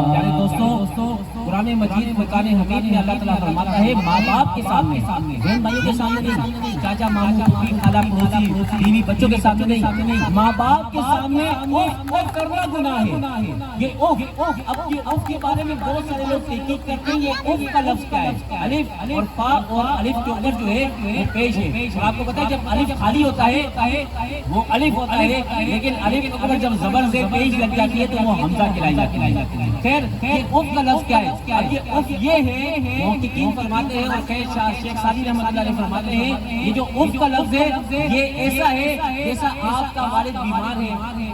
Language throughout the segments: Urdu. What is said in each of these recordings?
پیارے دوستوں، قرآن مجید فرقان حمید میں اللہ تعالیٰ فرماتا ہے ماں باپ کے سامنے، بہن بھائیوں کے سامنے نہیں، چاچا ماموں پھوپھی خالہ پڑوسی بیوی بچوں کے سامنے نہیں، ماں باپ کے سامنے اوف کرنا گناہ ہے۔ یہ اوف، اب یہ اوف کے بارے میں بہت سارے لوگ تحقیق کرتے ہیں یہ اوف کا لفظ کیا ہے۔ الف اور فا اور الف کے اوپر جو ہے وہ پیش ہے، اور آپ کو پتا ہے جب الف خالی ہوتا ہے وہ الف ہوتا ہے، لیکن الف کے اوپر جب زبر سے پیش لگ جاتی ہے تو وہ حمزہ کہلائی جاتی ہے۔ خیر یہ اف کا لفظ کیا ہے؟ یہ اف یہ ہے، محققین فرماتے ہیں اور شیخ سعدی رحمۃ اللہ علیہ فرماتے ہیں یہ جو اف کا لفظ ہے یہ ایسا ہے جیسا آپ کا والد بیمار ہے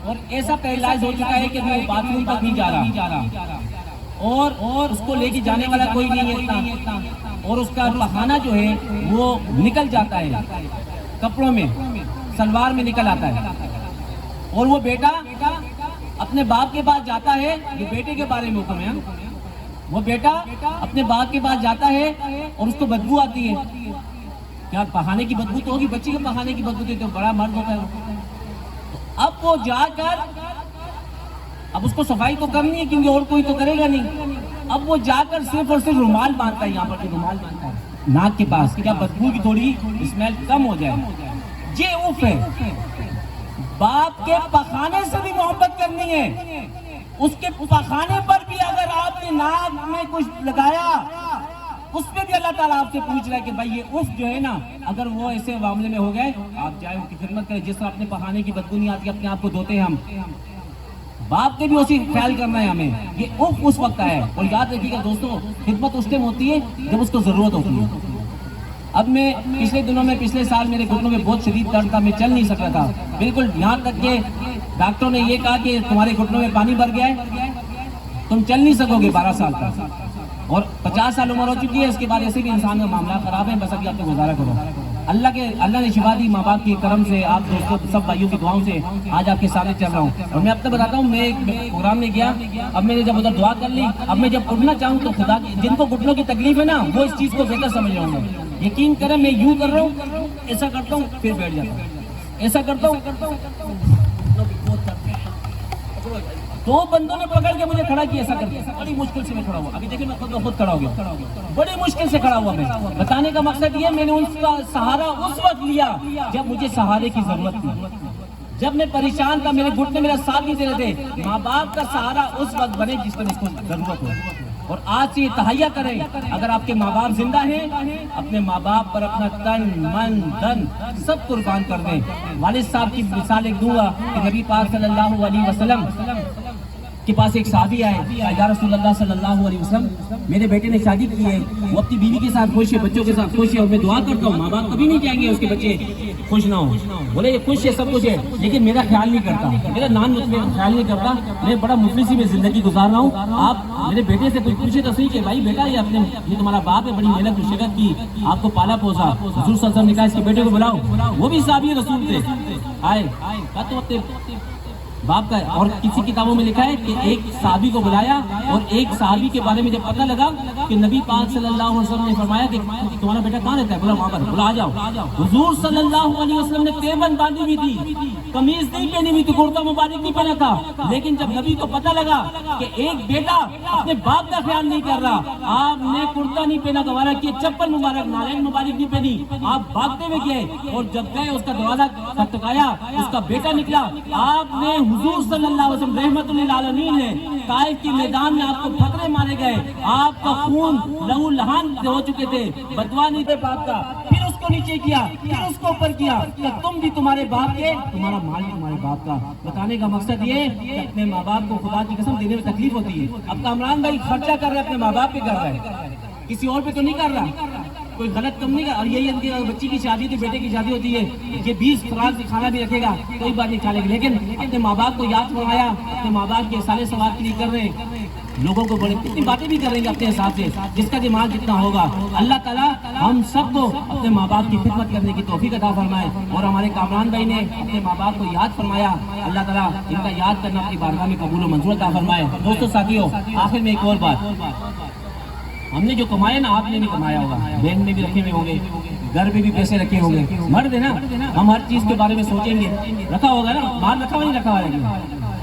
اور ایسا پیرالائز ہو چکا ہے کہ وہ باتھ روم تک نہیں جا رہا اور اس کو لے کے جانے والا کوئی نہیں ہے، اور اس کا پخانہ جو ہے وہ نکل جاتا ہے، کپڑوں میں سلوار میں نکل آتا ہے، اور وہ بیٹا اپنے باپ کے پاس جاتا ہے۔ یہ بیٹے کے بارے میں حکم ہے، وہ بیٹا اپنے باپ کے پاس جاتا ہے اور اس کو بدبو آتی ہے۔ کیا پخانے کی بدبو تو ہوگی، بچے کے پخانے کی بدبو تو بڑا مرد ہوتا ہے۔ اب وہ جا کر اب اس کو صفائی تو کرنی ہے کیونکہ اور کوئی تو کرے گا نہیں، اب وہ جا کر صرف اور صرف رومال باندھتا ہے، یہاں پر رومال باندھتا ہے ناک کے پاس، کیا بدبو کی تھوڑی اسمیل کم ہو جائے۔ یہ اوف ہے۔ باپ کے پخانے سے بھی محبت کرنی ہے، اس کے پخانے پر بھی اگر آپ نے ناک میں کچھ لگایا اس پہ بھی اللہ تعالیٰ آپ سے پوچھ رہا ہے کہ بھائی یہ اف جو ہے نا، اگر وہ ایسے معاملے میں ہو گئے آپ جائیں ان کی خدمت کریں، جس طرح اپنے پخانے کی بدبو نہیں آتی اپنے آپ کو دھوتے ہیں ہم، باپ کے بھی اسی خیال کرنا ہے ہمیں۔ یہ اف اس وقت ہے، اور یاد رکھیے گا دوستوں خدمت اس ٹائم ہوتی ہے جب اس کو ضرورت ہوتی ہے۔ اب میں پچھلے سال میرے گھٹنوں میں بہت شدید درد تھا، میں چل نہیں سکتا تھا بالکل، یہاں تک کہ ڈاکٹروں نے یہ کہا کہ تمہارے گھٹنوں میں پانی بھر گیا ہے، تم چل نہیں سکو گے 12 سال تک، اور 50 سال عمر ہو چکی ہے، اس کے بعد ایسے بھی انسان کا معاملہ خراب ہے، بس ابھی آپ کو گزارا کرو۔ اللہ نے شفا دی، ماں باپ کے کرم سے، آپ دوستوں سب بھائیوں کی دعاؤں سے آج آپ کے سامنے چل رہا ہوں۔ اور میں اب تک بتاتا ہوں، میں ایک پروگرام میں گیا، اب میں نے جب ادھر دعا کر لی، اب میں جب اٹھنا چاہوں تو خدا جن کو گھٹنوں کی تکلیف ہے نا وہ اس چیز کو بہتر سمجھ رہا ہوں، یقین کریں میں یوں کر رہا ہوں، ایسا کرتا ہوں پھر بیٹھ جاتا ہوں، ایسا کرتا ہوں، دو بندوں نے پکڑ کے مجھے کھڑا کیا، ایسا کر کے بڑی مشکل سے میں کھڑا ہوا، ابھی دیکھیں میں خود کھڑا ہو گیا، بڑی مشکل سے کھڑا ہوا۔ میں بتانے کا مقصد یہ میں نے اس کا سہارا اس وقت لیا جب مجھے سہارے کی ضرورت تھی، جب میں پریشان تھا، میرے گھٹنے میرا ساتھ نہیں دے رہے تھے۔ ماں باپ کا سہارا اس وقت بنے جس میں اس کو ضرورت ہو، اور آج سے یہ تہیہ کریں اگر آپ کے ماں باپ زندہ ہیں اپنے ماں باپ پر اپنا تن من دھن سب قربان کر دیں۔ والد صاحب کی مثال ایک دوں گا کہ نبی پاک صلی اللہ علیہ وسلم کے پاس ایک صحابی آئے، یا رسول اللہ صلی اللہ علیہ وسلم میرے بیٹے نے شادی کی ہے، وہ اپنی بیوی کے ساتھ خوش ہے، بچوں کے ساتھ خوش ہے، اور میں دعا کرتا ہوں ماں باپ کبھی نہیں چاہیں گے اس کے بچے خوش نہ ہوں، بولے یہ خوش ہے سب کچھ ہے لیکن میرا خیال نہیں کرتا، میرا نان مجھ میں خیال نہیں کرتا، میں بڑا مفلسی میں زندگی گزار رہا ہوں۔ آپ میرے بیٹے سے کچھ پوچھے تو صحیح کہ بھائی بیٹا یہ تمہارا باپ ہے، بڑی محنت مشقت کی، آپ کو پالا پوسا، حضور صلی اللہ علیہ وسلم نے کہا اس کے بیٹے کو بلاؤ، وہ بھی صحابی رسول تھے، آئے کہا تو اپنے باپ کا ہے۔ اور کسی کتابوں میں لکھا ہے کہ ایک صحابی کو بلایا، اور ایک صحابی کے بارے میں جب پتہ لگا کہ نبی پاک صلی اللہ علیہ وسلم نے فرمایا کہ تمہارا بیٹا کہاں رہتا ہے، بولا وہاں پر، بولا آ جاؤ۔ حضور صلی اللہ علیہ وسلم نے تیمن باندھی ہوئی تھی، قمیض نہیں پہنی ہوئی تھی، کرتا مبارک نہیں پہنا تھا، لیکن جب نبی کو پتہ لگا کہ ایک بیٹا اپنے باپ کا خیال نہیں کر رہا، آپ نے کرتا نہیں پہنا گوارا کیا، چپل مبارک نالین مبارک نہیں پہنی، آپ بھاگتے ہوئے گئے، اور جب گئے اس کا دروازہ کھٹکھایا، اس کا بیٹا نکلا، آپ نے حضور صلی اللہ علیہ وسلم رحمت للعالمین ہے، طائف کے میدان میں آپ کو پتھرے مارے گئے، آپ کا خون لہو لہان ہو چکے تھے، بدوا نہیں تھے باپ کا، پھر اس کو نیچے کیا، پھر اس کو اوپر کیا، کہ تم بھی تمہارے باپ کے، تمہارا مال تمہارے باپ کا۔ بتانے کا مقصد یہ ہے کہ اپنے ماں باپ کو خدا کی قسم دینے میں تکلیف ہوتی ہے۔ اب کامران بھائی خرچہ کر رہے اپنے ماں باپ پہ کر رہا ہے، کسی اور پہ تو نہیں کر رہا، کوئی غلط کم نہیں کر، اور یہی ان کی بچی کی شادی تھی، بیٹے کی شادی ہوتی ہے، یہ 20 خوراک کھانا بھی رکھے گا، کوئی بات نہیں کھا لے گا، لیکن اپنے ماں باپ کو یاد فرمایا، اپنے ماں باپ کے سارے ثواب کے لیے کر رہے ہیں، لوگوں کو بڑی کتنی باتیں بھی کریں گے اپنے حساب سے، جس کا دماغ جتنا ہوگا۔ اللہ تعالیٰ ہم سب کو اپنے ماں باپ کی خدمت کرنے کی توفیق عطا فرمائے، اور ہمارے کامران بھائی نے اپنے ماں باپ کو یاد فرمایا، اللہ تعالیٰ ان کا یاد کرنا اپنی بارگاہ میں قبول و منظور عطا فرمائے۔ دوستو ساتھیو، آخر میں ایک اور بات، ہم نے جو کمایا نا آپ نے بھی کمایا ہوگا، بینک میں بھی رکھے ہوئے ہوں گے، گھر میں بھی پیسے رکھے ہوں گے، مرد ہے نا، ہم ہر چیز کے بارے میں سوچیں گے، رکھا ہوگا نا، مال رکھا ہوا نہیں رکھا ہوا ہے،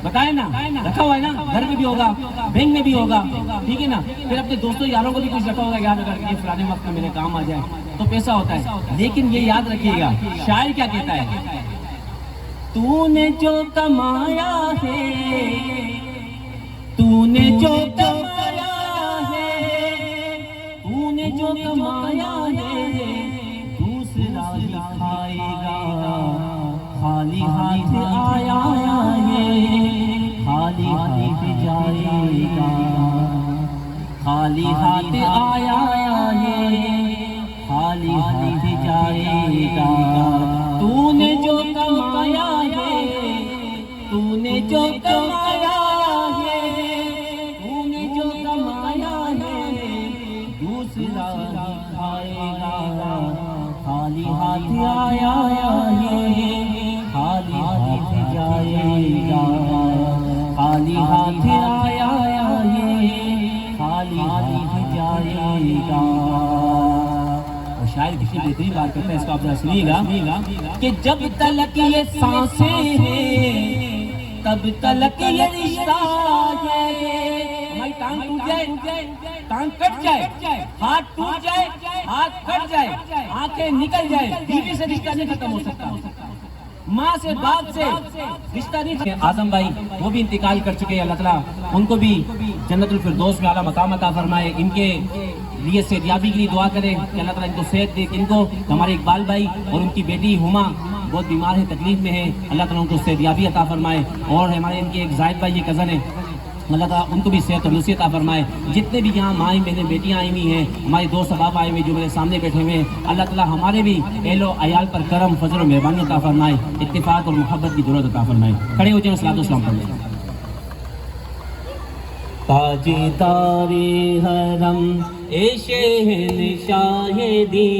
بتائیں نا، رکھا ہوا ہے نا، گھر میں بھی ہوگا، بینک میں بھی ہوگا، ٹھیک ہے نا، پھر اپنے دوستوں یاروں کو بھی کچھ رکھا ہوگا یاد اگر یہ فلانے وقت میں میرے کام آ جائے تو پیسہ ہوتا ہے. لیکن یہ یاد رکھیے گا شاعر کیا کہتا ہے، تو نے جو کمایا ہے، تو نے جو کمایا ہے، تو نے جو کمایا ہے دوسرا ہی کھائے گا. خالی ہاتھ آیا ہے خالی ہاتھ جائے گا. خالی ہاتھ آیا ہے خالی ہاتھ جائے گا. تو نے جو کمایا ہے، تو نے جو کمایا ہے، تو نے جو کمایا ہے دوسرا ہی کھائے گا. خالی ہاتھ آیا ہے خالی ہاتھ جائے گا. خالی ہاتھ آیا ہے خالی ہاتھ جائے گا. اور شاعر کسی بہترین بات کرتا ہے، اس کو آپ ذرا سنیے گا کہ جب تلک یہ سانسیں ہیں تب تلک یہ رشتہ ہے. ہماری ٹانگ ٹوٹ جائے، ٹانگ کٹ جائے، ہاتھ ٹوٹ جائے، ہاتھ کٹ جائے، آنکھیں نکل جائے، بیوی سے رشتہ نہیں ختم ہو سکتا، ماں سے باپ سے رشتہ نہیں. اعظم بھائی وہ بھی انتقال کر چکے ہیں، اللہ تعالیٰ ان کو بھی جنت الفردوس میں اعلیٰ مقام عطا فرمائے. ان کے لیے صحتیابی کے لیے دعا کریں کہ اللہ تعالیٰ ان کو صحت دے. ان کو ہمارے اقبال بھائی اور ان کی بیٹی ہما بہت بیمار ہے، تکلیف میں ہے، اللہ تعالیٰ ان کو صحتیابی عطا فرمائے. اور ہمارے ان کے ایک زاہد بھائی یہ کزن ہے، اللہ تعالیٰ ان کو بھی صحت اور نصیحت عطا فرمائے. جتنے بھی یہاں مائیں بہنیں بیٹیاں آئی ہوئی ہیں، ہمارے دوست احباب آئے ہوئے جو میرے سامنے بیٹھے ہوئے ہیں، اللہ تعالیٰ ہمارے بھی اہل و عیال پر کرم فضل و مہربانی عطا فرمائے، اتفاق اور محبت کی ضرورت عطا فرمائے. کھڑے ہو جائیں، صلاۃ و سلام پڑھیں. تاجدار حرم اے شہنشاہ دی،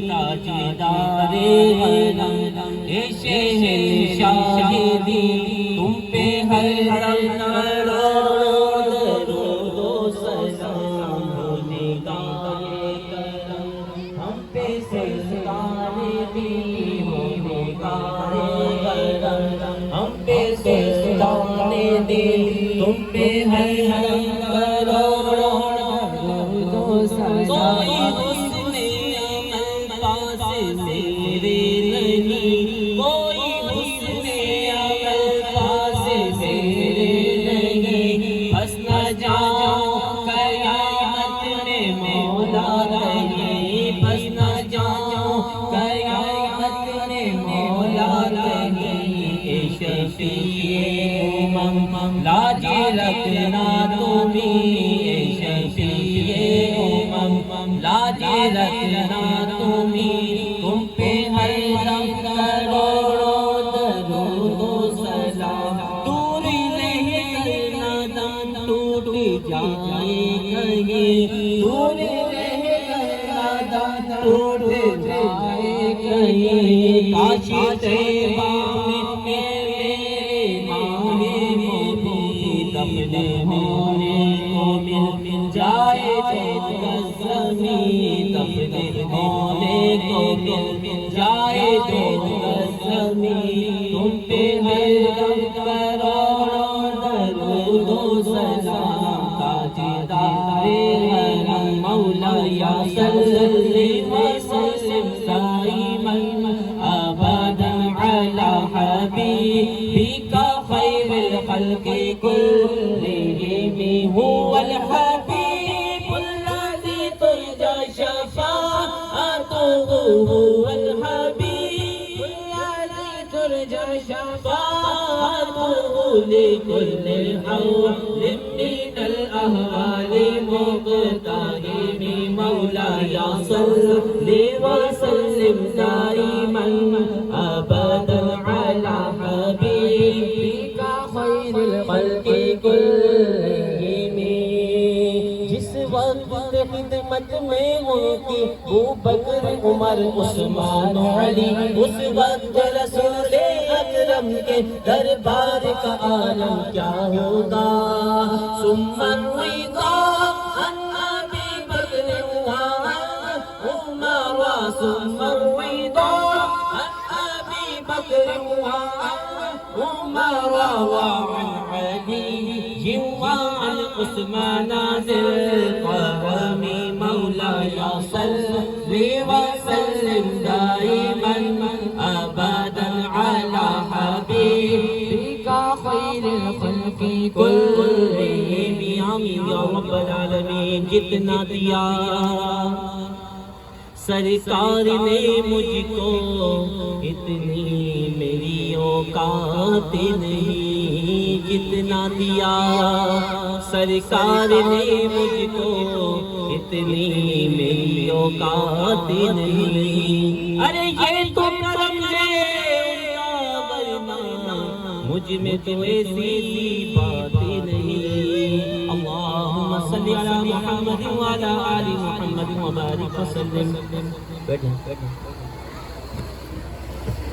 تاجدار حرم اے شہنشاہ دی، تم پہ ہر کروڑ درود و سلام ہو. نگاہ کرم ہم پہ سرکار دی ہو، نگاہ کرم ہم پہ سرکار دی، تم پہ ہر کوئی حسن عمل پاس میرے نہیں، کوئی حسن عمل پاس میرے نہیں. بس نہ جاؤ قیامت میں مولا نہیں، بس نہ جاؤ قیامت میں مولا نہیں. اے شفیع امم لاج رکھنا تمہیں، اے شفیع امم لاج رکھنا تمہیں، تم پہ ہر دم کروڑوں درود و سلام. دور رہ کرنا دم ٹوٹ جائے کہیں، دور رہ کرنا دم ٹوٹ جائے کہیں. کاش طیبہ میں دفن ہونے کو مل جائے جو زمین، دفن ہونے کو مل جائے جو زمین. تم پہ ہر دم کروڑوں درود و سلام. تاجدار حرم مولا یا صلی وسلم دائما ابدا علی حبیبک خیر الخلق كلهم هو الحبيب الذي ترجى شفاعته، هو الحبيب الذي ترجى شفاعته لكل حول من الأهوال مقتحم. مولاي صل وسلم دائما أبدا على حبيبك خير الخلق كلهم. جس وقت خدمت میں ان کی ابو بکر عمر عثمان علی، اس وقت رسول اکرم کے دربار کا عالم کیا ہوگا. ثم الرضا عن ابی بکر وعمر، ثم الرضا عن ابی بکر وعمر وعن عثمان ذي القرم مولاي صل وسلم دائما ابدا على حبيبك خير الخلق كلهم یا رب العالمین جتنا دیا سرکار نے مجھ کو اتنی میری اوقات نہیں جتنا دیا سرکار نے مجھ کو اتنی میری اوقات نہیں ارے یہ تو کرم ہے ورنہ مجھ میں تو ایسی بات نہیں اللهم صل على محمد وعلى آل محمد وبارك وسلم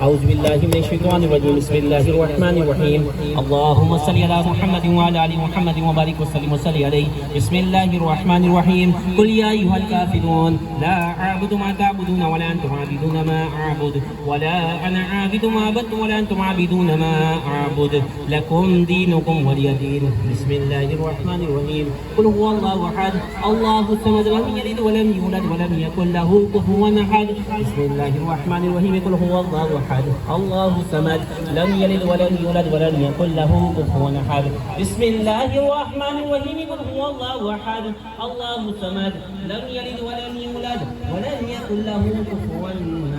أعوذ بالله من الشيطان الرجيم بسم الله الرحمن الرحيم اللهم صل على محمد وعلى آل محمد وبارك وسلم وصل عليه بسم الله الرحمن الرحيم قل يا أيها الكافرون لا أعبد ما تعبدون ولا أنتم عابدون ما أعبد ولا أنا عابد ما عبدتم ولا أنتم عابدون ما أعبد لكم دينكم ولي دين بسم الله الرحمن الرحيم قل هو الله أحد الله الصمد لم يلد ولم يولد ولم يكن له كفوا أحد بسم الله الرحمن الرحيم قل هو الله أحد الله الصمد لم يلد ولم يولد ولم يكن له كفوا أحد بسم الله الرحمن الرحيم قل هو الله أحد الله الصمد لم يلد ولم يولد ولم يكن له كفوا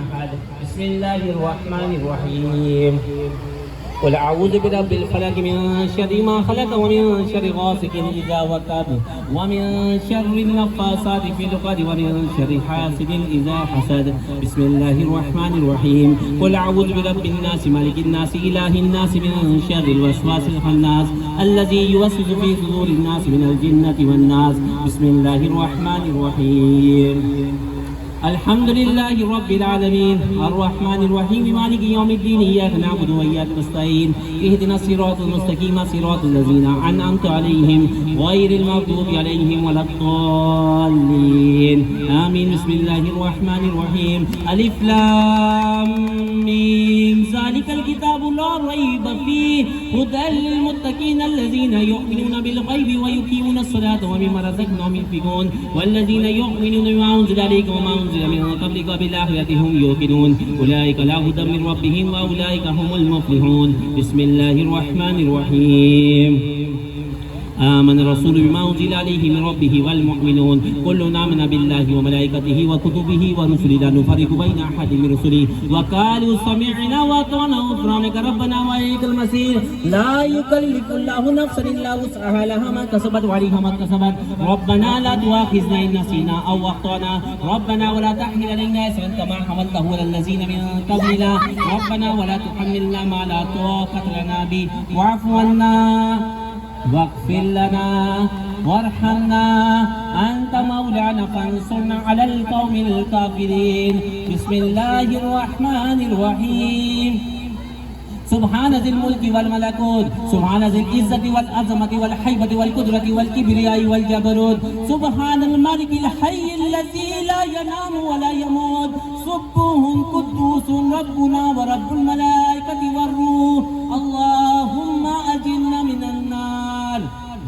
أحد بسم الله الرحمن الرحيم قل أعوذ برب الفلق من شر ما خلق ومن شر غاسق إذا وقب ومن شر النفاثات في العقد ومن شر حاسد إذا حسد بسم الله الرحمن الرحيم قل أعوذ برب الناس مالك الناس إله الناس من شر الوسواس الخناس الذي يوسوس في صدور الناس من الجنة والناس بسم الله الرحمن الرحيم الحمد لله رب العالمين الرحمن الرحيم مالك يوم الدين إياك نعبد وإياك نستعين اهدنا الصراط المستقيم صراط الذين أنعمت عليهم غير المغضوب عليهم ولا الضالين آمين بسم الله الرحمن الرحيم ألف لام ميم ذلك الكتاب لا ريب فيه هدى للمتقين الذين يؤمنون بالغيب ويقيمون الصلاة ومما رزقناهم ينفقون والذين يؤمنون بما أنزل إليك وما أنزل من قبلك وبالآخرة هم يوقنون أولئك على هدى من ربهم وأولئك هم المفلحون بسم الله الرحمن الرحيم آمن الرسول بما أنزل عليه من ربه والمؤمنون كلنا آمن بالله وملائكته وكتبه ورسله لا نفرق بين أحد من رسله وقالوا سمعنا وأطعنا غفرانك ربنا وإليك المصير لا يكلف الله نفسا إلا وسعها لها ما كسبت وعليها ما اكتسبت ربنا لا تؤاخذنا إن نسينا أو أخطأنا ربنا ولا تحمل علينا إصرا كما حملته على الذين من قبلنا ربنا ولا تحملنا ما لا طاقة لنا به واعف عنا واغفر لنا وارحمنا أنت مولانا فانصرنا على القوم الكافرين بسم الله الرحمن الرحيم سبحان ذي الملك والملكوت سبحان ذي العزة والعظمة والهيبة والقدرة والكبرياء والجبروت سبحان الملك الحي الذي لا ينام ولا يموت سبوح قدوس ربنا ورب الملائكة والروح اللهم أجرنا من النار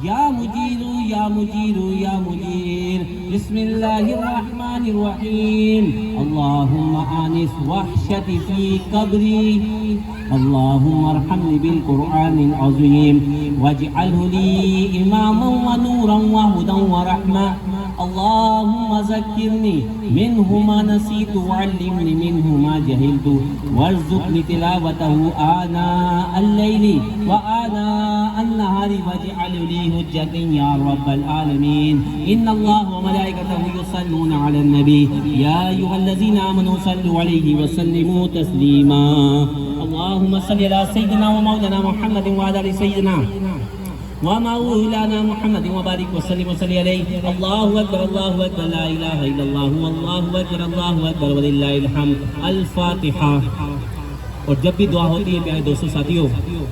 يا مجير يا مجير يا مجير بسم الله الرحمن الرحيم اللهم آنس وحشتي في قبري اللهم ارحمني بالقرآن العظيم واجعله لي إماما ونورا وهدى ورحمة اللهم ذكرني منه ما نسيت وعلمني منه ما جهلت وارزقني تلاوته آناء الليل وآناء النهار واجعل لي حجة يا رب العالمين إن الله وملائكته يصلون على النبي يا أيها الذين آمنوا صلوا عليه وسلموا تسليما اللهم صل على سيدنا ومولانا محمد وعلى آل سيدنا ومولانا محمد وبارك وسلم وصلي عليه الله أكبر لا إله إلا الله والله أكبر ولله الحمد الفاتحة اور جب بھی دعا ہوتی ہے پیارے دوستوں ساتھیوں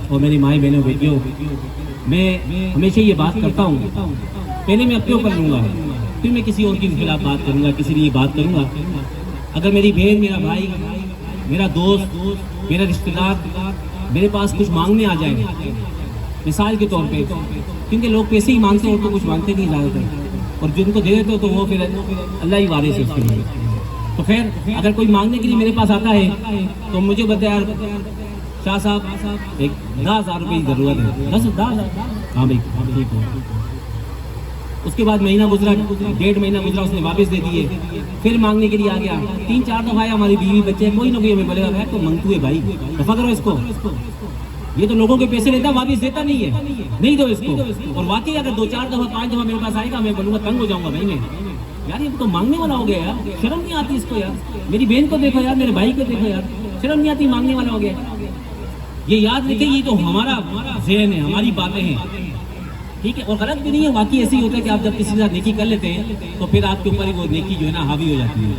اور میری مائیں بہنوں بیٹیوں میں ہمیشہ یہ بات کرتا ہوں پہلے میں اپنے اوپر لوں گا پھر میں کسی اور کے خلاف بات کروں گا کسی لیے بات کروں گا اگر میری بہن میرا بھائی میرا دوست میرا رشتہ دار میرے پاس کچھ مانگنے آ جائے مثال کے طور پہ کیونکہ لوگ پیسے ہی مانگتے ہیں اور تو کچھ مانگتے نہیں زیادہ تر، اور جن کو دے دیتے ہو تو وہ پھر اللہ ہی وارث ہے اس کے لیے۔ تو خیر اگر کوئی مانگنے کے لیے میرے پاس آتا ہے تو مجھے بتا یار شاہ صاحب ایک 10,000 روپے کی ضرورت ہے، 10,000، ہاں بھائی ٹھیک ہو۔ اس کے بعد مہینہ گزرا، 1.5 مہینہ گزرا، اس نے واپس دے دیے، پھر مانگنے کے لیے آ گیا، 3-4 دفعہ آیا، ہماری بیوی بچے کوئی نہ کوئی ہمیں بولے گا میں تو منگتو ہے بھائی، دفع کرو اس کو، یہ تو لوگوں کے پیسے لیتا واپس دیتا نہیں ہے، نہیں دو اس کو۔ اور واقعی اگر 2-4 دفعہ 5 دفعہ میرے پاس آئے گا میں بولوں گا تنگ ہو جاؤں گا بھائی میں، یار یہ تو مانگنے والا ہو گیا یار، شرم نہیں آتی اس کو یار، میری بہن کو دیکھو یار، میرے بھائی کو دیکھو یار، شرم نہیں آتی، مانگنے والا ہو گیا۔ یہ یاد رکھیں یہ تو ہمارا ذہن ہے، ہماری باتیں ہیں، ٹھیک ہے، اور غلط بھی نہیں ہے، واقعی ایسے ہی ہوتا ہے کہ آپ جب کسی کے ساتھ نیکی کر لیتے ہیں تو پھر آپ کے اوپر وہ نیکی جو ہے نا حاوی ہو جاتی ہے،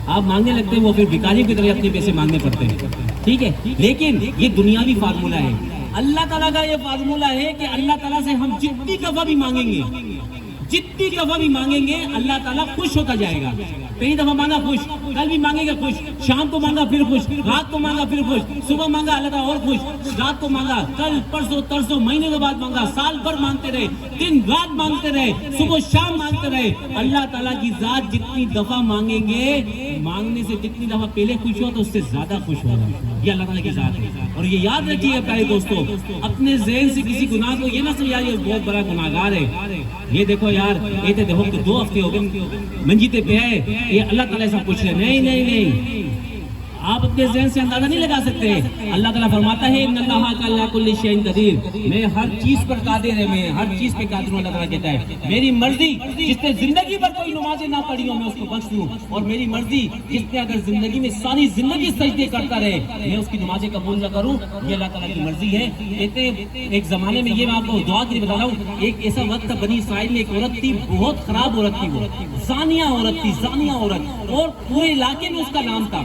آپ مانگنے لگتے ہیں، وہ پھر بھکاری کی طرح اپنے پیسے مانگنے پڑتے ہیں، ٹھیک ہے۔ لیکن یہ دنیاوی فارمولہ ہے، اللہ تعالیٰ کا یہ فارمولہ ہے کہ اللہ تعالیٰ سے ہم جتنی دفعہ بھی مانگیں گے، جتنی دفعہ بھی مانگیں گے اللہ تعالیٰ خوش ہوتا جائے گا۔ پہلی دفعہ مانگا خوش، کل بھی مانگے گا خوش، شام کو مانگا پھر خوش، رات کو مانگا پھر خوش، صبح مانگا اللہ تعالیٰ اور خوش، رات کو مانگا، کل پرسوں ترسوں مہینے کے بعد مانگا، سال بھر مانگتے رہے، دن رات مانگتے رہے، صبح شام مانگتے رہے، اللہ تعالیٰ کی ذات جتنی دفعہ مانگیں گے، مانگنے سے جتنی دفعہ پہلے خوش ہو تو اس سے زیادہ خوش ہوگا، یہ اللہ تعالیٰ کی ذات ہے۔ اور یہ یاد رکھیے پیارے دوستو، اپنے ذہن سے کسی گناہ کو یہ نہ سمجھا یہ بہت بڑا گناہگار ہے، یہ دیکھو یار یہ تو دیکھو کہ 2 ہفتے ہو گئے منجیتے پہ ہے، یہ اللہ تعالیٰ سے پوچھ رہے، نہیں نہیں نہیں، آپ اپنے ذہن سے اندازہ نہیں لگا سکتے۔ اللہ تعالیٰ فرماتا ہے ان اللہ کا علی کل شیء قدیر، میں ہر چیز پر قادر ہے، میں ہر چیز پہ قادر ہوں۔ اللہ تعالیٰ کہتا ہے میری مرضی جس نے زندگی بھر کوئی نمازیں نہ پڑھی ہوں میں اس کو بخش دوں، اور میری مرضی جس نے اگر زندگی میں ساری زندگی سجدے کرتا رہے میں اس کی نمازیں قبول نہ کروں، یہ اللہ تعالیٰ کی مرضی ہے۔ کہتے ہیں ایک زمانے میں، یہ میں آپ کو دعا کے لیے بتا رہا ہوں، ایک ایسا وقت تھا بنی اسرائیل میں ایک عورت تھی، بہت خراب عورت تھی، وہ زانیہ عورت تھی، زانیہ عورت، اور پورے علاقے میں اس کا نام تھا۔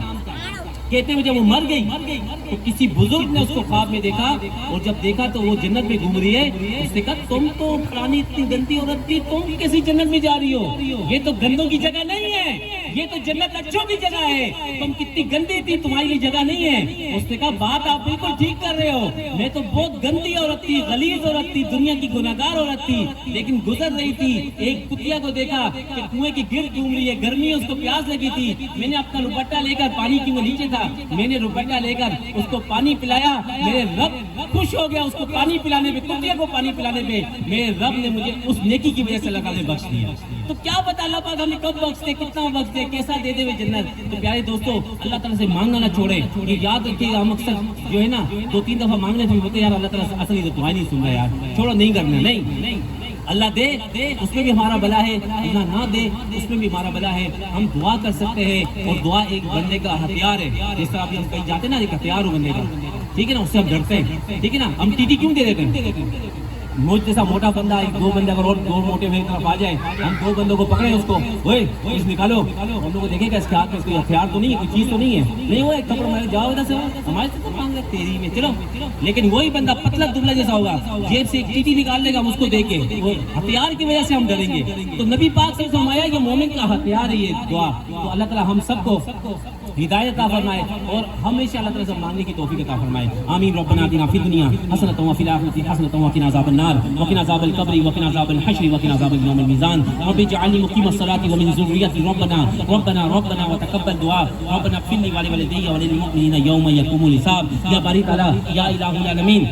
کہتے ہیں جب وہ مر گئی تو کسی بزرگ نے اس کو خواب میں دیکھا، اور جب دیکھا تو وہ جنت میں گھوم رہی ہے، اس نے کہا تم تو پرانی اتنی گندی عورت تھی، تم کیسی جنت میں جا رہی ہو، یہ تو گندوں کی جگہ نہیں ہے، یہ تو جنت اچھوں کی جگہ ہے، تم کتنی گندی تھی، تمہاری لیے جگہ نہیں ہے۔ اس نے کہا بات آپ بالکل ٹھیک کر رہے ہو، میں تو بہت گندی عورت تھی، غلیظ عورت تھی، دنیا کی گناہگار عورت تھی، لیکن گزر رہی تھی، ایک کتیا کو دیکھا کہ کنویں کی گرد گھوم رہی ہے، گرمی اس کو پیاس لگی تھی، میں نے اپنا دوپٹہ لے کر، پانی کی وہ نیچے تھا، میں نے دوپٹہ لے کر اس کو پانی پلایا، میرے رب خوش ہو گیا اس کو پانی پلانے پہ، کتیا کو پانی پلانے پہ، میرے رب نے مجھے اس نیکی کی وجہ سے اللہ تعالیٰ نے بخش دیا۔ تو کیا پتا اللہ پاک ہمیں کب بخش دے، کتنا بخش دے، کیسا دے دے جنت۔ تو پیارے دوستو اللہ تعالیٰ سے مانگنا نہ چھوڑے، یہ یاد رکھیے گا، ہم اکثر جو ہے نا 2-3 دفعہ مانگنے سے ہوتے یار اللہ تعالیٰ اصلی تو دعا نہیں سن رہا یار، چھوڑو نہیں کرنا، نہیں، اللہ دے اس میں بھی ہمارا بلا ہے، اللہ نہ دے اس میں بھی ہمارا بلا ہے۔ ہم دعا کر سکتے ہیں، اور دعا ایک بندے کا ہتھیار ہے، جس طرح ابھی ہم کہیں جاتے ہیں نا ایک ہتھیار ہو بندے کا، ٹھیک ہے نا، اس سے ہم ڈرتے ہیں، ٹھیک ہے نا، ہم ٹیٹی کیوں دے دیتے ہیں؟ مجھ جیسا موٹا بندہ، 2 بندے اگر اور 2 موٹے میری طرف آ جائے، ہم 2 بندوں کو پکڑے اس کو، اوئے اس نکالو، ہم لوگ کو دیکھیں گا اس کے ہاتھ میں کوئی ہتھیار تو نہیں ہے، کوئی چیز تو نہیں ہے، نہیں وہ ایک کپڑا میں جاؤ ادھر سے، ہمارے سے تو مانگ رہے تیری میں، چلو۔ لیکن وہی بندہ پتلا دبلا جیسا ہوگا، جیب سے ایک ٹیٹی نکال لے گا، ہم اس کو دیکھ کے وہ ہتھیار کی وجہ سے ہم ڈریں گے۔ تو نبی پاک سے فرمایا یہ مومن کا ہتھیار ہے یہ دعا۔ تو اللہ تعالیٰ ہم سب کو ہدایت عطا فرمائے اور ہمیشہ اللہ تعالیٰ سے مانگنے کی توفیق عطا فرمائے، آمین۔ ربنا آتنا فی الدنیا حسنۃ وفی الآخرۃ حسنۃ وقنا عذاب النار وقنا عذاب القبر وقنا عذاب الحشر وقنا عذاب یوم المیزان رب اجعلنی مقیم الصلاۃ ومن ذریتی ربنا وتقبل دعاء ربنا اغفر لی ولوالدی وللمؤمنین یوم یقوم الحساب۔ یا باری تعالیٰ، یا الہ العالمین،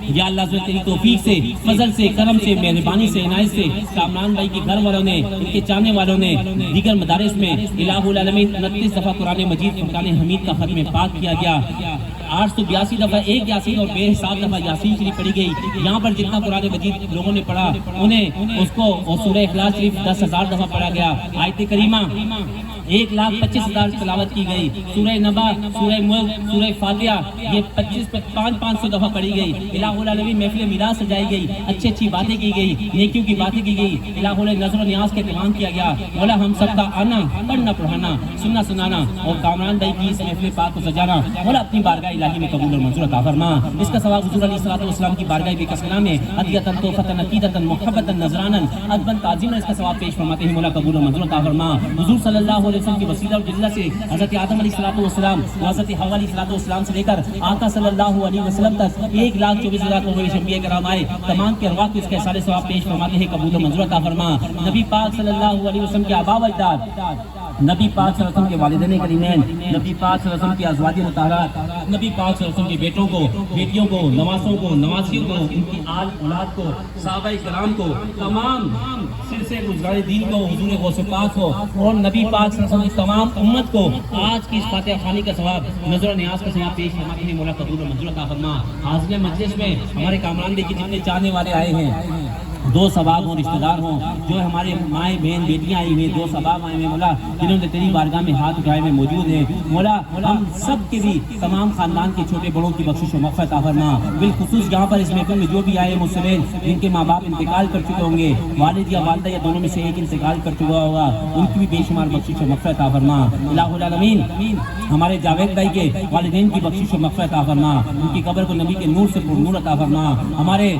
یا اللہ سے تیری توفیق سے، فضل سے، کرم سے، مہربانی سے، عنایت سے کامران بھائی کے گھر والوں نے، ان کے چاہنے والوں نے دیگر مدارس میں الہ العالمین 29 دفعہ قرآن مجید فرقان حمید کا ختم پاک کیا گیا، 882 دفعہ ایک یاسین اور بے حساب دفعہ یاسین شریف پڑھی گئی۔ یہاں پر جتنا قرآن مجید لوگوں نے پڑھا انہیں اس کو، اور سورہ اخلاص شریف 10,000 دفعہ پڑھا گیا، آیت کریمہ 1,25,000 تلاوت کی گئی، سورہ نبا، سورہ ملک، سورہ فاتحہ یہ 500 دفعہ پڑھی گئی، الہ العالمین محفل میراث سجائی گئی، اچھی اچھی باتیں کی گئی، نیکیوں کی باتیں کی گئی، الہ العالمین نظر و نیاز کے اہتمام کیا گیا۔ مولا ہم سب کا آنا، پڑھنا پڑھانا، سننا سنانا اور کامران بھائی کی اس محفل پاک کو سجانا مولا اپنی بارگاہ الہی میں قبول اور منظور عطا فرما. اس کا ثواب حضور علیہ الصلوۃ والسلام کی بارگاہ بے کسنا میں عطیۃ تحفۃ عقیدۃ محبۃ نذرانا ادبا تعظیما اس کا ثواب پیش فرماتے ہیں. مولا قبول اور منظور عطا فرما. حضور صلی اللہ علیہ وسلم کی وسیلہ اور جلہ سے حضرت آدم علیہ الصلوۃ والسلام و حضرت حوا علیہ الصلوۃ والسلام سے لے کر آقا صلی اللہ علیہ وسلم تک 1,24,000 انبیاء کرام آئے. تمام کے ارواح کو اس کا احسان ثواب پیش فرماتے ہیں. قبول و منظور عطا فرما. نبی پاک صلی اللہ علیہ وسلم کے آباء و اجداد, نبی پاک صلی اللہ علیہ وسلم کے والدین کریمین, نبی پاک صلی اللہ علیہ وسلم کی ازواج مطہرات, نبی پاک صلی اللہ علیہ وسلم کے بیٹوں کو, بیٹیوں کو, نواسوں کو, نواسیوں کو, ان کی آل اولاد کو, صحابہ کرام کو, تمام سلسلے گزار دین کو, حضور غوث پاک کو اور نبی پاک صلی اللہ علیہ وسلم کی تمام امت کو آج کی اس فاتحہ خوانی کا ثواب نظر و نیاز کا ثواب پیش فرماتے ہیں. مولا قبول و منظور عطا فرما. حاضرین مجلس میں ہمارے کامران بھائی کے جتنے چاہنے والے آئے ہیں, دو سباب ہوں, رشتہ دار ہوں, جو ہمارے مائیں بہن بیٹیاں آئی ہوئی, دو سباب آئے ہوئے مولا, جنہوں نے تیری بارگاہ میں ہاتھ اٹھائے ہوئے موجود ہیں. مولا ہم سب کے بھی تمام خاندان کے چھوٹے بڑوں کی بخشش و مغفرت عطا فرما. بالخصوص یہاں پر اس محفل میں جو بھی آئے مسلم جن کے ماں باپ انتقال کر چکے ہوں گے, والد یا والدہ یا دونوں میں سے ایک انتقال کر چکا ہوگا, ان کی بھی بے شمار بخشش و مغفرت عطا فرما. الہ العالمین ہمارے جاوید بھائی کے والدین کی بخشش و مغفرت عطا فرما. ان کی قبر کو نبی کے نور سے پر نور عطا فرما. ہمارے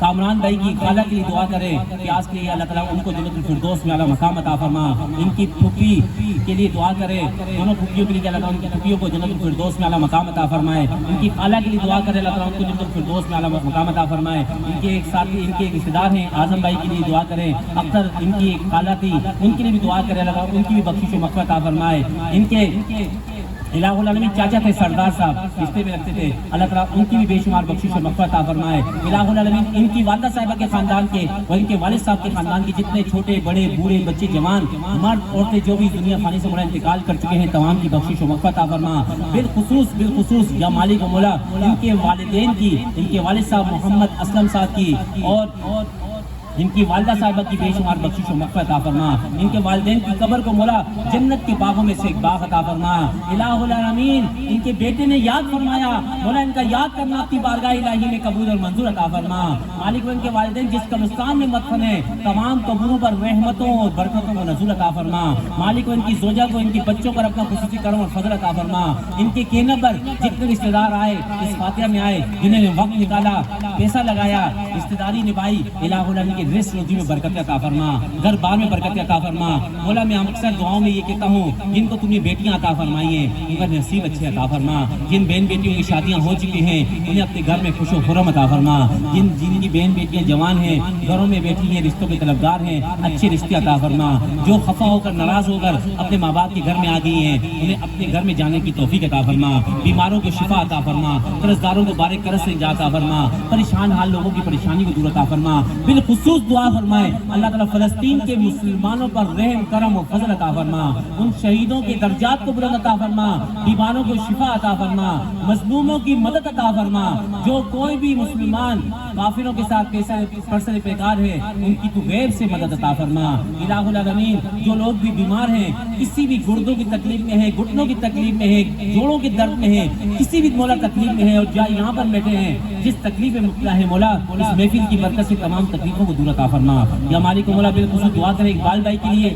کامران بھائی کی خالہ کے لیے دعا کرے کہ آج کے لیے اللہ تعالیٰ ان کو جنت الفردوس میں اعلیٰ مقام عطا فرما. ان کی پھوپھی کے لیے دعا کرے, دونوں پھوپھیوں کے لیے اللہ تعالیٰ ان کی پھوپھیوں کو جنت الفردوس میں اعلیٰ مقام عطا فرمائے. ان کی خالہ کے لیے دعا کرے, اللہ تعالیٰ ان کو جنت الفردوس میں اعلیٰ مقام عطا فرمائے. ان کے ایک ساتھی, ان کے ایک رشتہ دار ہیں اعظم بھائی کے لیے دعا کریں. اختر ان کی ایک خالہ تھی, ان کے لیے بھی دعا کرے, اللہ تعالیٰ ان کی بھی بخشش و مغفرت عطا فرمائے. ان کے الہ العالمین چاچا تھے سردار صاحب, رشتے میں رکھتے تھے, اللہ تعالیٰ ان کی بھی بے شمار بخشش و مغفرت عطا فرمائے. الہ العالمین ان کی والدہ صاحبہ کے خاندان کے اور ان کے والد صاحب کے خاندان کے جتنے چھوٹے بڑے بوڑھے بچے جوان مرد عورتیں جو بھی دنیا فانی سے مولا انتقال کر چکے ہیں, تمام کی بخشش و مغفرت عطا فرما. بالخصوص یا مالک و مولا ان کے والدین کی, ان کے والد صاحب محمد اسلم صاحب کی اور ان کی والدہ صاحبہ کی بے شمار بخشش و مغفرت عطا فرما. ان کے والدین کی قبر کو مولا جنت کے باغوں میں سے ایک باغ عطا فرما. الہ العالمین ان کے بیٹے نے یاد فرمایا, مولا ان کا یاد کرنا اپنی بارگاہ الہی میں قبول اور منظور عطا فرما. مالک و ان کے والدین جس قبرستان میں مدفن ہیں, تمام قبروں پر رحمتوں اور برکتوں کو نزول عطا فرما. مالک و ان کی زوجہ کو, ان کے بچوں پر اپنا خصوصی کرم اور فضل عطا فرما. ان کے کہنے پر جتنے رشتہ دار آئے, اس فاتحہ میں آئے, جنہوں نے وقت نکالا, پیسہ لگایا, رشتہ داری نبھائی, الہ العالمین کے رزق روزی میں برکت عطا فرما, گھر بار میں برکت عطا فرما. مولا میں اکثر دعاؤں میں یہ کہتا ہوں, جن کو تم نے بیٹیاں عطا فرمائی ہیں ان کا نصیب اچھے عطا فرما. جن بہن بیٹیوں کی شادیاں ہو چکی ہیں انہیں اپنے گھر میں خوش و خرم عطا فرما. جن کی بہن بیٹیاں جوان ہیں, گھروں میں بیٹھی ہیں, رشتوں کے طلبگار ہیں, اچھے رشتے عطا فرما. جو خفا ہو کر ناراض ہو کر اپنے ماں باپ کے گھر میں آ گئی ہیں, انہیں اپنے گھر میں جانے کی توفیق عطا فرما. بیماروں کو شفا عطا فرما, قرض داروں کو بارک قرض سے نجات عطا فرما. پریشان حال لوگوں کی پریشانی کو دور عطا فرما. بالخصوص دعا فرمائے اللہ تعالیٰ فلسطین کے مسلمانوں پر رحم کرم و فضل عطا فرما. ان شہیدوں کے درجات کو بلند عطا فرما, بیماروں کو شفا عطا فرما, مظلوموں کی مدد عطا فرما. جو کوئی بھی مسلمان کافروں کے ساتھ پرسر پیکار ہے, ان کی تو غیب سے مدد عطا فرما. الہ العالمین جو لوگ بھی بیمار ہیں, کسی بھی گردوں کی تکلیف میں ہے, گھٹنوں کی تکلیف میں ہے, جوڑوں کے درد میں ہے, کسی بھی مولا تکلیف میں ہے, اور یہاں پر بیٹھے ہیں جس تکلیف میں مبتلا ہے, مولا اس محفل کی برکت سے تمام تکلیفوں کو دور عطا فرما. یا مالک مولا بالخصوص دعا کرے اقبال بھائی کے لیے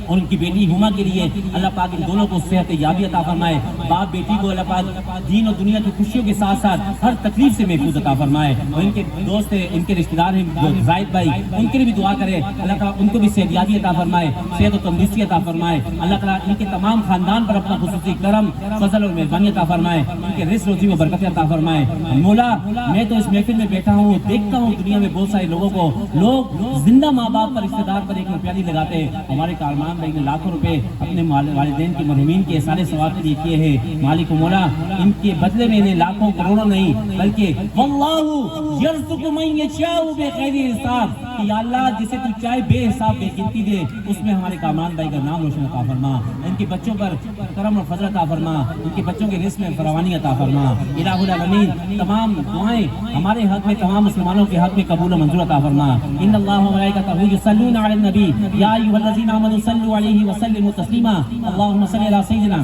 اور ان کی بیٹی ہما کے لیے, اللہ پاک ان دونوں کو صحت یابی عطا فرمائے. باپ بیٹی کو اللہ پاک دین اور دنیا کی خوشیوں کے ساتھ ساتھ ہر تکلیف سے محفوظ عطا فرمائے. اور ان کے دوست ہیں, ان کے رشتہ دار ہیں جو زاہد بھائی, ان کے لیے بھی دعا کرے, اللہ تعالیٰ ان کو بھی صحت یابی عطا فرمائے, صحت و تندرستی عطا فرمائے. اللہ تعالیٰ ان کے تمام خاندان پر اپنا خصوصی کرم, فضل اور مہربانی عطا فرمائے. ان کے رزق روزی میں برکت عطا فرمائے. مولا میں تو اس محفل میں بیٹھا ہوں, دیکھتا ہوں دنیا میں بہت سارے لوگوں کو, لوگ زندہ ماں باپ پر, رشتہ دار پر 1 روپیہ نہیں لگاتے. ہمارے کارمان بھائی نے لاکھوں روپے اپنے والدین کے مرحومین کے سارے ثواب کے لیے کیے ہیں. مالک مولا ان کے بدلے میں انہیں لاکھوں کروڑوں نہیں بلکہ واللہ یرزق من یشاء بغیر حساب, کہ یا اللہ جسے تو چاہے بے حساب بے گنتی دے, اس میں ہمارے کامران بھائی کا نام روشن عطا فرما. ان کے بچوں پر کرم اور فضل عطا فرما, ان کے بچوں کے رزق میں فراوانی عطا فرما. الہ العالمین تمام دعائیں ہمارے حق میں, تمام مسلمانوں کے حق میں قبول و منظور عطا فرما. ان اللہ و ملائکتہ یصلون علی النبی یا ایھا الذین آمنوا صلوا علیہ وسلموا تسلیما. اللهم صل علی سیدنا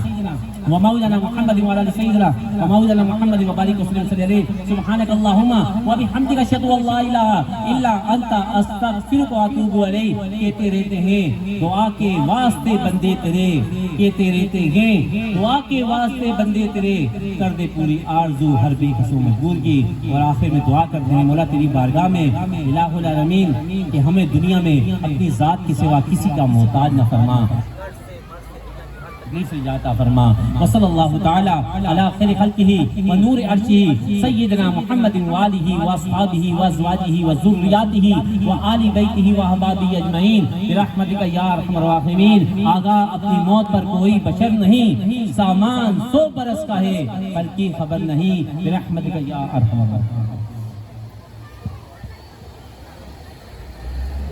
ومولانا محمد وعلى آل سيدنا ومولانا محمد وبارك وسلم عليه سبحانك اللهم وبحمدك اشهد ان لا اله الا انت استغفرك واتوب الیک. کہتے رہتے ہیں دعا کے واسطے بندے تیرے، کہتے رہتے ہیں دعا کے واسطے بندے تیرے، کر دے پوری آرزو ہر بے قصو مجبور کی. اور آخر میں دعا کرتے ہیں مولا تیری بارگاہ میں الہ العالمین کہ ہمیں دنیا میں اپنی ذات کے سوا کسی کا محتاج نہ فرما، سے جاتا فرما. وصلی اللہ تعالی علی خیر خلقہ ونور عرشہ سیدنا محمد وآلہ واصحابہ وازواجہ وذریاتہ وآل بیتہ واحبابہ اجمعین برحمتک یا ارحم الراحمین. آگاہ اپنی موت پر کوئی بشر نہیں، سامان 100 برس کا ہے بلکہ خبر نہیں، برحمتک یا ارحم الراحمین.